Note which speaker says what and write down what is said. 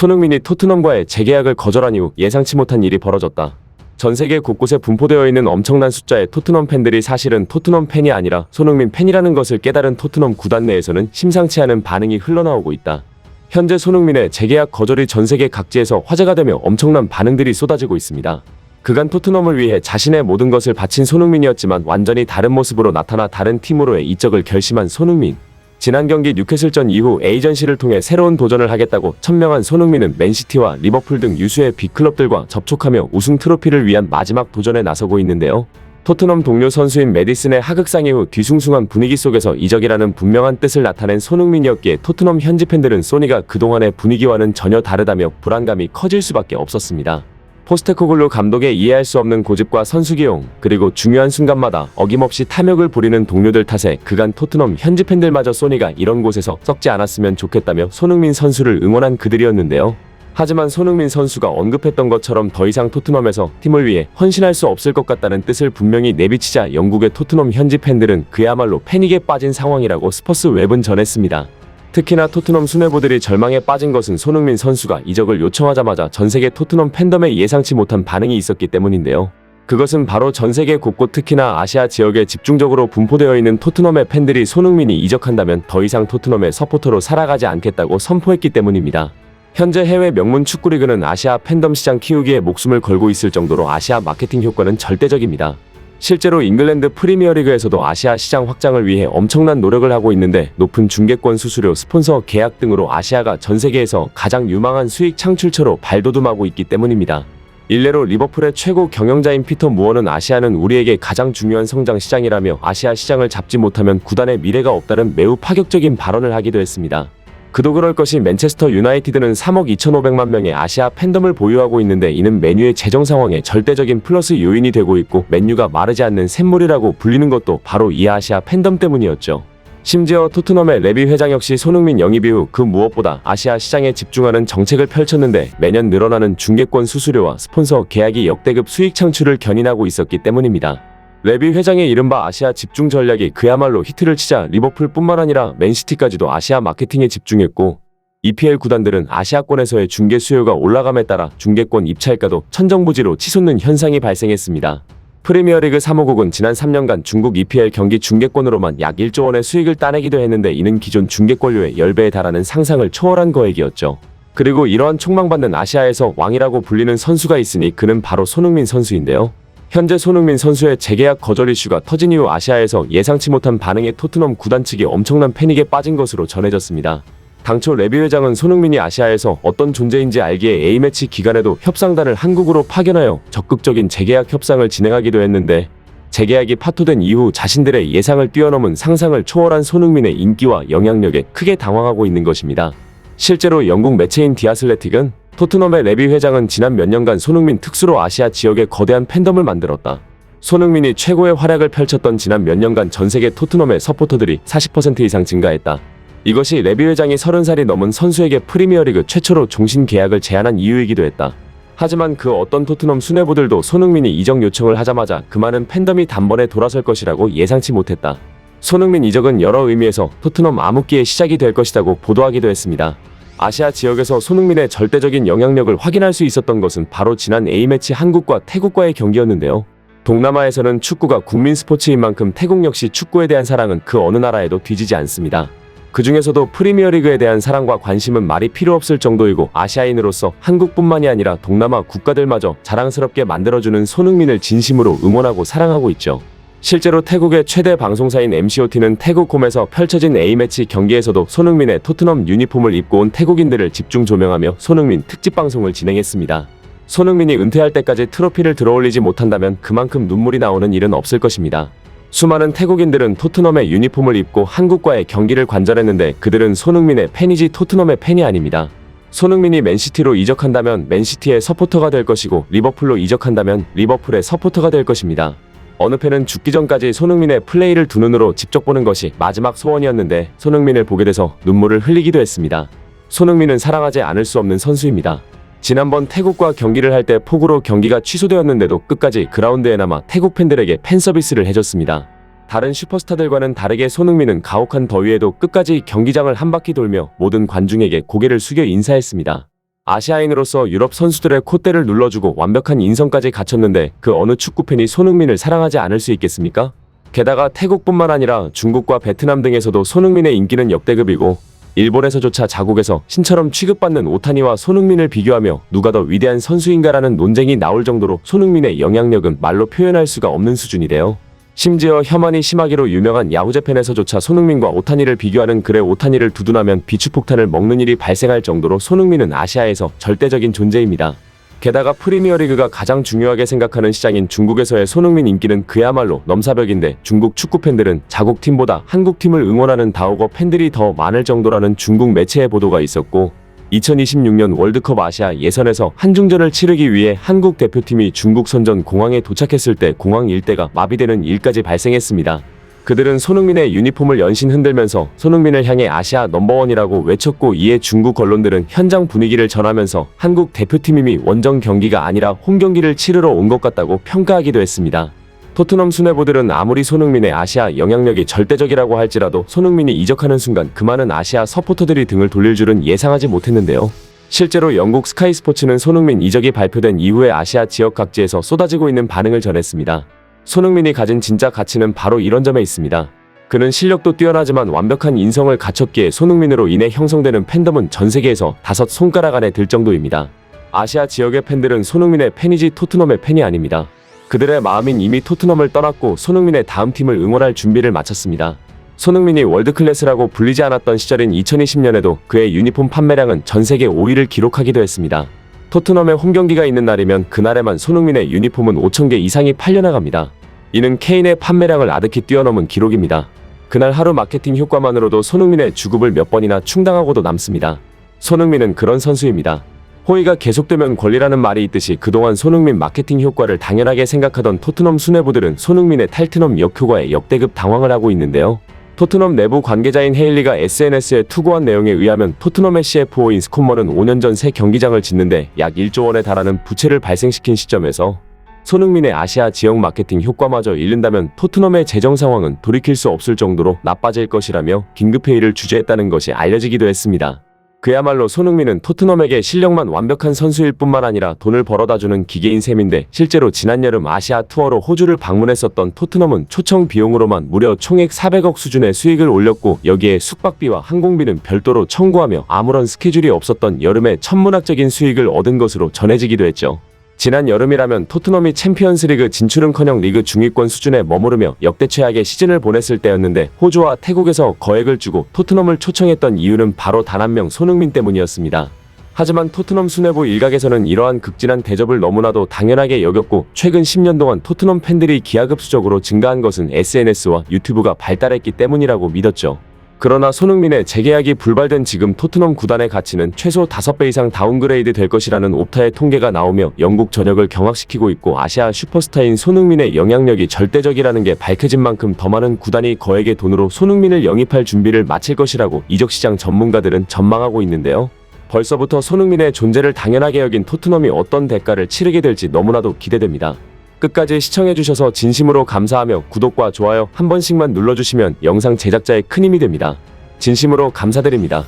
Speaker 1: 손흥민이 토트넘과의 재계약을 거절한 이후 예상치 못한 일이 벌어졌다. 전 세계 곳곳에 분포되어 있는 엄청난 숫자의 토트넘 팬들이 사실은 토트넘 팬이 아니라 손흥민 팬이라는 것을 깨달은 토트넘 구단 내에서는 심상치 않은 반응이 흘러나오고 있다. 현재 손흥민의 재계약 거절이 전 세계 각지에서 화제가 되며 엄청난 반응들이 쏟아지고 있습니다. 그간 토트넘을 위해 자신의 모든 것을 바친 손흥민이었지만 완전히 다른 모습으로 나타나 다른 팀으로의 이적을 결심한 손흥민. 지난 경기 뉴캐슬전 이후 에이전시를 통해 새로운 도전을 하겠다고 천명한 손흥민은 맨시티와 리버풀 등 유수의 빅클럽들과 접촉하며 우승 트로피를 위한 마지막 도전에 나서고 있는데요. 토트넘 동료 선수인 메디슨의 하극상 이후 뒤숭숭한 분위기 속에서 이적이라는 분명한 뜻을 나타낸 손흥민이었기에 토트넘 현지 팬들은 소니가 그동안의 분위기와는 전혀 다르다며 불안감이 커질 수밖에 없었습니다. 포스테코글루 감독의 이해할 수 없는 고집과 선수 기용, 그리고 중요한 순간마다 어김없이 탐욕을 부리는 동료들 탓에 그간 토트넘 현지 팬들마저 소니가 이런 곳에서 썩지 않았으면 좋겠다며 손흥민 선수를 응원한 그들이었는데요. 하지만 손흥민 선수가 언급했던 것처럼 더 이상 토트넘에서 팀을 위해 헌신할 수 없을 것 같다는 뜻을 분명히 내비치자 영국의 토트넘 현지 팬들은 그야말로 패닉에 빠진 상황이라고 스퍼스 웹은 전했습니다. 특히나 토트넘 수뇌부들이 절망에 빠진 것은 손흥민 선수가 이적을 요청하자마자 전세계 토트넘 팬덤에 예상치 못한 반응이 있었기 때문인데요. 그것은 바로 전세계 곳곳 특히나 아시아 지역에 집중적으로 분포되어 있는 토트넘의 팬들이 손흥민이 이적한다면 더 이상 토트넘의 서포터로 살아가지 않겠다고 선포했기 때문입니다. 현재 해외 명문 축구리그는 아시아 팬덤 시장 키우기에 목숨을 걸고 있을 정도로 아시아 마케팅 효과는 절대적입니다. 실제로 잉글랜드 프리미어리그에서도 아시아 시장 확장을 위해 엄청난 노력을 하고 있는데 높은 중계권 수수료, 스폰서 계약 등으로 아시아가 전 세계에서 가장 유망한 수익 창출처로 발돋움하고 있기 때문입니다. 일례로 리버풀의 최고 경영자인 피터 무어는 아시아는 우리에게 가장 중요한 성장 시장이라며 아시아 시장을 잡지 못하면 구단의 미래가 없다는 매우 파격적인 발언을 하기도 했습니다. 그도 그럴 것이 맨체스터 유나이티드는 3억 2,500만 명의 아시아 팬덤을 보유하고 있는데 이는 맨유의 재정 상황에 절대적인 플러스 요인이 되고 있고 맨유가 마르지 않는 샘물이라고 불리는 것도 바로 이 아시아 팬덤 때문이었죠. 심지어 토트넘의 레비 회장 역시 손흥민 영입 이후 그 무엇보다 아시아 시장에 집중하는 정책을 펼쳤는데 매년 늘어나는 중계권 수수료와 스폰서 계약이 역대급 수익 창출을 견인하고 있었기 때문입니다. 레비 회장의 이른바 아시아 집중 전략이 그야말로 히트를 치자 리버풀뿐만 아니라 맨시티까지도 아시아 마케팅에 집중했고 EPL 구단들은 아시아권에서의 중계 수요가 올라감에 따라 중계권 입찰가도 천정부지로 치솟는 현상이 발생했습니다. 프리미어리그 3호국은 지난 3년간 중국 EPL 경기 중계권으로만 약 1조 원의 수익을 따내기도 했는데 이는 기존 중계권료의 10배에 달하는 상상을 초월한 거액이었죠. 그리고 이러한 촉망받는 아시아에서 왕이라고 불리는 선수가 있으니 그는 바로 손흥민 선수인데요. 현재 손흥민 선수의 재계약 거절 이슈가 터진 이후 아시아에서 예상치 못한 반응에 토트넘 구단 측이 엄청난 패닉에 빠진 것으로 전해졌습니다. 당초 레비 회장은 손흥민이 아시아에서 어떤 존재인지 알기에 A매치 기간에도 협상단을 한국으로 파견하여 적극적인 재계약 협상을 진행하기도 했는데 재계약이 파토된 이후 자신들의 예상을 뛰어넘은 상상을 초월한 손흥민의 인기와 영향력에 크게 당황하고 있는 것입니다. 실제로 영국 매체인 디아슬레틱은 토트넘의 레비 회장은 지난 몇 년간 손흥민 특수로 아시아 지역에 거대한 팬덤을 만들었다. 손흥민이 최고의 활약을 펼쳤던 지난 몇 년간 전세계 토트넘의 서포터들이 40% 이상 증가했다. 이것이 레비 회장이 30살이 넘은 선수에게 프리미어리그 최초로 종신 계약을 제안한 이유이기도 했다. 하지만 그 어떤 토트넘 수뇌부들도 손흥민이 이적 요청을 하자마자 그 많은 팬덤이 단번에 돌아설 것이라고 예상치 못했다. 손흥민 이적은 여러 의미에서 토트넘 암흑기의 시작이 될 것이라고 보도하기도 했습니다. 아시아 지역에서 손흥민의 절대적인 영향력을 확인할 수 있었던 것은 바로 지난 A매치 한국과 태국과의 경기였는데요. 동남아에서는 축구가 국민 스포츠인 만큼 태국 역시 축구에 대한 사랑은 그 어느 나라에도 뒤지지 않습니다. 그 중에서도 프리미어리그에 대한 사랑과 관심은 말이 필요 없을 정도이고 아시아인으로서 한국뿐만이 아니라 동남아 국가들마저 자랑스럽게 만들어주는 손흥민을 진심으로 응원하고 사랑하고 있죠. 실제로 태국의 최대 방송사인 MCOT는 태국홈에서 펼쳐진 A매치 경기에서도 손흥민의 토트넘 유니폼을 입고 온 태국인들을 집중 조명하며 손흥민 특집 방송을 진행했습니다. 손흥민이 은퇴할 때까지 트로피를 들어올리지 못한다면 그만큼 눈물이 나오는 일은 없을 것입니다. 수많은 태국인들은 토트넘의 유니폼을 입고 한국과의 경기를 관전했는데 그들은 손흥민의 팬이지 토트넘의 팬이 아닙니다. 손흥민이 맨시티로 이적한다면 맨시티의 서포터가 될 것이고 리버풀로 이적한다면 리버풀의 서포터가 될 것입니다. 어느 팬은 죽기 전까지 손흥민의 플레이를 두 눈으로 직접 보는 것이 마지막 소원이었는데 손흥민을 보게 돼서 눈물을 흘리기도 했습니다. 손흥민은 사랑하지 않을 수 없는 선수입니다. 지난번 태국과 경기를 할 때 폭우로 경기가 취소되었는데도 끝까지 그라운드에 남아 태국 팬들에게 팬 서비스를 해줬습니다. 다른 슈퍼스타들과는 다르게 손흥민은 가혹한 더위에도 끝까지 경기장을 한 바퀴 돌며 모든 관중에게 고개를 숙여 인사했습니다. 아시아인으로서 유럽 선수들의 콧대를 눌러주고 완벽한 인성까지 갖췄는데 그 어느 축구팬이 손흥민을 사랑하지 않을 수 있겠습니까? 게다가 태국뿐만 아니라 중국과 베트남 등에서도 손흥민의 인기는 역대급이고 일본에서조차 자국에서 신처럼 취급받는 오타니와 손흥민을 비교하며 누가 더 위대한 선수인가라는 논쟁이 나올 정도로 손흥민의 영향력은 말로 표현할 수가 없는 수준이래요. 심지어 혐한이 심하기로 유명한 야후재팬에서조차 손흥민과 오타니를 비교하는 글에 오타니를 두둔하면 비추폭탄을 먹는 일이 발생할 정도로 손흥민은 아시아에서 절대적인 존재입니다. 게다가 프리미어리그가 가장 중요하게 생각하는 시장인 중국에서의 손흥민 인기는 그야말로 넘사벽인데 중국 축구팬들은 자국 팀보다 한국 팀을 응원하는 다우거 팬들이 더 많을 정도라는 중국 매체의 보도가 있었고 2026년 월드컵 아시아 예선에서 한중전을 치르기 위해 한국 대표팀이 중국 선전 공항에 도착했을 때 공항 일대가 마비되는 일까지 발생했습니다. 그들은 손흥민의 유니폼을 연신 흔들면서 손흥민을 향해 아시아 넘버원이라고 외쳤고 이에 중국 언론들은 현장 분위기를 전하면서 한국 대표팀이 원정 경기가 아니라 홈 경기를 치르러 온 것 같다고 평가하기도 했습니다. 토트넘 수뇌부들은 아무리 손흥민의 아시아 영향력이 절대적이라고 할지라도 손흥민이 이적하는 순간 그 많은 아시아 서포터들이 등을 돌릴 줄은 예상하지 못했는데요. 실제로 영국 스카이 스포츠는 손흥민 이적이 발표된 이후에 아시아 지역 각지에서 쏟아지고 있는 반응을 전했습니다. 손흥민이 가진 진짜 가치는 바로 이런 점에 있습니다. 그는 실력도 뛰어나지만 완벽한 인성을 갖췄기에 손흥민으로 인해 형성되는 팬덤은 전 세계에서 5손가락 안에 들 정도입니다. 아시아 지역의 팬들은 손흥민의 팬이지 토트넘의 팬이 아닙니다. 그들의 마음인 이미 토트넘을 떠났고 손흥민의 다음 팀을 응원할 준비를 마쳤습니다. 손흥민이 월드클래스라고 불리지 않았던 시절인 2020년에도 그의 유니폼 판매량은 전 세계 5위를 기록하기도 했습니다. 토트넘의 홈경기가 있는 날이면 그날에만 손흥민의 유니폼은 5,000개 이상이 팔려나갑니다. 이는 케인의 판매량을 아득히 뛰어넘은 기록입니다. 그날 하루 마케팅 효과만으로도 손흥민의 주급을 몇 번이나 충당하고도 남습니다. 손흥민은 그런 선수입니다. 호의가 계속되면 권리라는 말이 있듯이 그동안 손흥민 마케팅 효과를 당연하게 생각하던 토트넘 수뇌부들은 손흥민의 탈트넘 역효과에 역대급 당황을 하고 있는데요. 토트넘 내부 관계자인 헤일리가 SNS에 투고한 내용에 의하면 토트넘의 CFO인 스콧머는 5년 전 새 경기장을 짓는데 약 1조 원에 달하는 부채를 발생시킨 시점에서 손흥민의 아시아 지역 마케팅 효과마저 잃는다면 토트넘의 재정 상황은 돌이킬 수 없을 정도로 나빠질 것이라며 긴급회의를 주재했다는 것이 알려지기도 했습니다. 그야말로 손흥민은 토트넘에게 실력만 완벽한 선수일 뿐만 아니라 돈을 벌어다주는 기계인 셈인데 실제로 지난 여름 아시아 투어로 호주를 방문했었던 토트넘은 초청 비용으로만 무려 총액 400억 수준의 수익을 올렸고 여기에 숙박비와 항공비는 별도로 청구하며 아무런 스케줄이 없었던 여름에 천문학적인 수익을 얻은 것으로 전해지기도 했죠. 지난 여름이라면 토트넘이 챔피언스리그 진출은커녕 리그 중위권 수준에 머무르며 역대 최악의 시즌을 보냈을 때였는데 호주와 태국에서 거액을 주고 토트넘을 초청했던 이유는 바로 단 한 명 손흥민 때문이었습니다. 하지만 토트넘 수뇌부 일각에서는 이러한 극진한 대접을 너무나도 당연하게 여겼고 최근 10년 동안 토트넘 팬들이 기하급수적으로 증가한 것은 SNS와 유튜브가 발달했기 때문이라고 믿었죠. 그러나 손흥민의 재계약이 불발된 지금 토트넘 구단의 가치는 최소 5배 이상 다운그레이드 될 것이라는 옵타의 통계가 나오며 영국 전역을 경악시키고 있고 아시아 슈퍼스타인 손흥민의 영향력이 절대적이라는 게 밝혀진 만큼 더 많은 구단이 거액의 돈으로 손흥민을 영입할 준비를 마칠 것이라고 이적시장 전문가들은 전망하고 있는데요. 벌써부터 손흥민의 존재를 당연하게 여긴 토트넘이 어떤 대가를 치르게 될지 너무나도 기대됩니다. 끝까지 시청해주셔서 진심으로 감사하며 구독과 좋아요 한 번씩만 눌러주시면 영상 제작자에 큰 힘이 됩니다. 진심으로 감사드립니다.